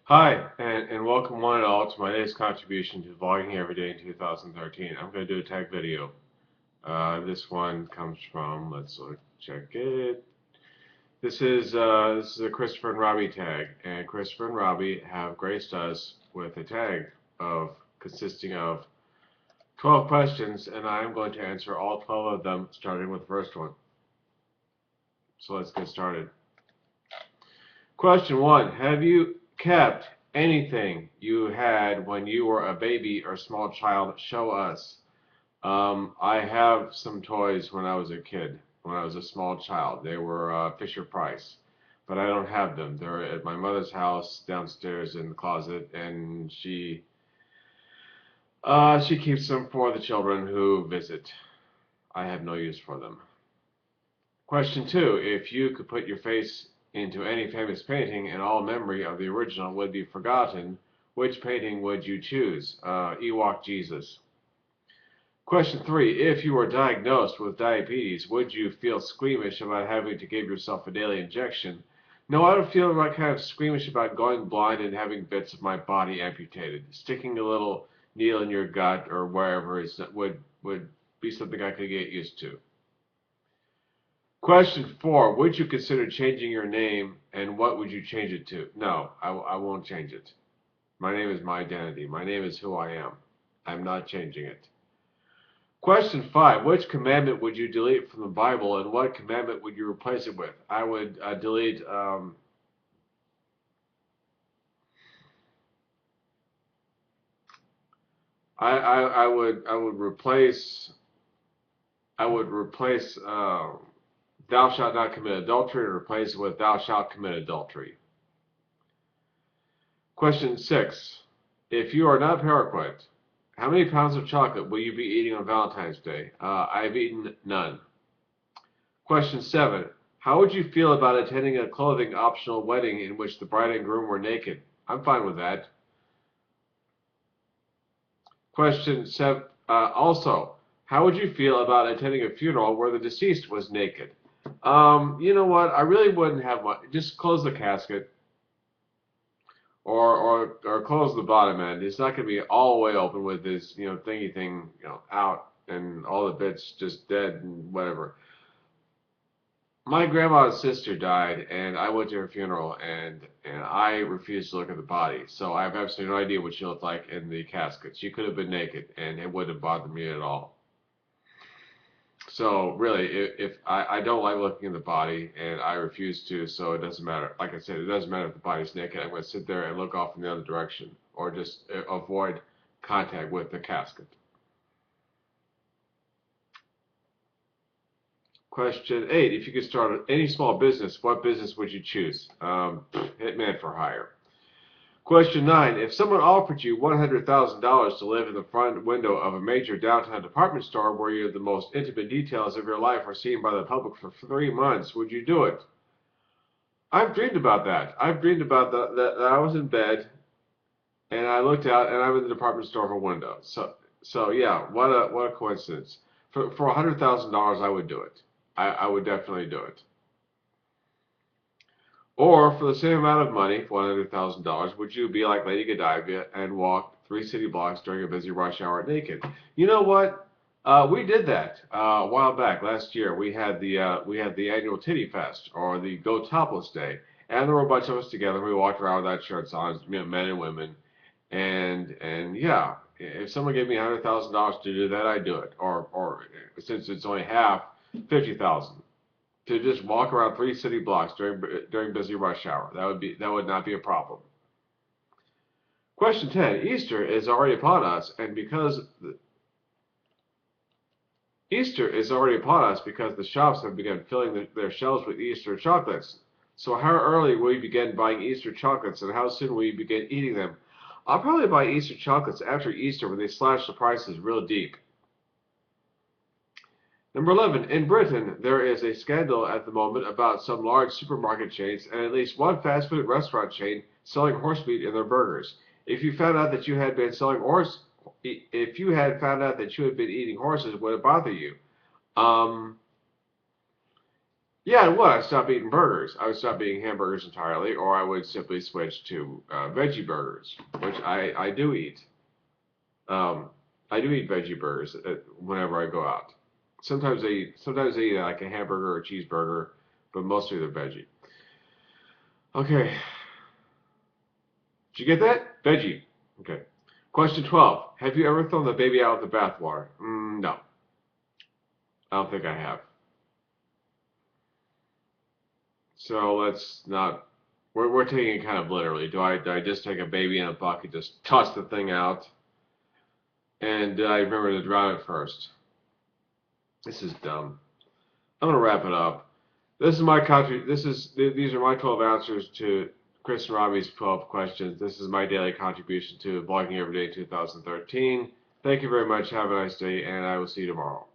Hi, and welcome one and all to my latest contribution to vlogging every day in 2013. I'm going to do a tag video. This one comes from, let's look, check it. This is a Christopher and Robbie tag, and Christopher and Robbie have graced us with a tag of consisting of 12 questions, and I'm going to answer all 12 of them, starting with the first one. So let's get started. Question one: have you kept anything you had when you were a baby or small child? Show us. I have some toys when I was a kid, when I was a small child. They were Fisher Price, but I don't have them. They're at my mother's house downstairs in the closet, and she keeps them for the children who visit. I have no use for them. Question two: if you could put your face into any famous painting and all memory of the original would be forgotten, which painting would you choose? Ewok Jesus. Question three: if you were diagnosed with diabetes, would you feel squeamish about having to give yourself a daily injection? No, I don't feel kind of squeamish about going blind and having bits of my body amputated. Sticking a little needle in your gut or wherever would be something I could get used to. Question four: would you consider changing your name, and what would you change it to? No, I won't change it. My name is my identity. My name is who I am. I'm not changing it. Question five: which commandment would you delete from the Bible, and what commandment would you replace it with? I would delete. I would replace. I would replace. Thou shalt not commit adultery, and replace it with thou shalt commit adultery. Question six: if you are not Perroquet, how many pounds of chocolate will you be eating on Valentine's Day? I've eaten none. Question seven: how would you feel about attending a clothing optional wedding in which the bride and groom were naked? I'm fine with that. Question seven: also, how would you feel about attending a funeral where the deceased was naked? You know what? I really wouldn't have much. Just close the casket, or close the bottom end. It's not going to be all the way open with this thingy thing out and all the bits just dead and whatever. My grandma's sister died, and I went to her funeral, and I refused to look at the body. So I have absolutely no idea what she looked like in the casket. She could have been naked, and it wouldn't have bothered me at all. So really, if I don't like looking at the body, and I refuse to, so it doesn't matter. Like I said, it doesn't matter if the body's naked. I'm going to sit there and look off in the other direction, or just avoid contact with the casket. Question eight: if you could start any small business, what business would you choose? Hitman for hire. Question nine: if someone offered you $100,000 to live in the front window of a major downtown department store where the most intimate details of your life are seen by the public for 3 months, would you do it? I've dreamed about that. I've dreamed about that I was in bed and I looked out and I'm in the department store window. So yeah, what a coincidence. For $100,000, I would do it. I would definitely do it. Or for the same amount of money, $100,000, would you be like Lady Godiva and walk 3 city blocks during a busy rush hour naked? You know what? We did that a while back. Last year, we had the annual Titty Fest or the Go Topless Day, and there were a bunch of us together. We walked around without shirts on, men and women, and yeah, if someone gave me $100,000 to do that, I'd do it. Or since it's only half, 50,000 to just walk around 3 city blocks during busy rush hour. That would not be a problem. Question 10: Easter is already upon us, and because Easter is already upon us because the shops have begun filling their shelves with Easter chocolates. So how early will you begin buying Easter chocolates, and how soon will you begin eating them? I'll probably buy Easter chocolates after Easter when they slash the prices real deep. Number 11. In Britain, there is a scandal at the moment about some large supermarket chains and at least one fast food restaurant chain selling horse meat in their burgers. If you found out that you had been selling horse, if you had found out that you had been eating horses, would it bother you? Um, Yeah, I would. I'd stop eating burgers. I would stop eating hamburgers entirely, or I would simply switch to veggie burgers, which I do eat. Um, I do eat veggie burgers whenever I go out. Sometimes I eat like a hamburger or a cheeseburger, but mostly they're veggie. Okay, did you get that? Veggie. Okay. Question 12. Have you ever thrown the baby out with the bathwater? No, I don't think I have. So let's not. We're taking it kind of literally. Do I just take a baby in a bucket, just toss the thing out, and I remember to drown it first? This is dumb. I'm gonna wrap it up. This is my country. These are my 12 answers to Chris and Robbie's 12 questions. This is my daily contribution to Vlogging Everyday 2013. Thank you very much. Have a nice day, and I will see you tomorrow.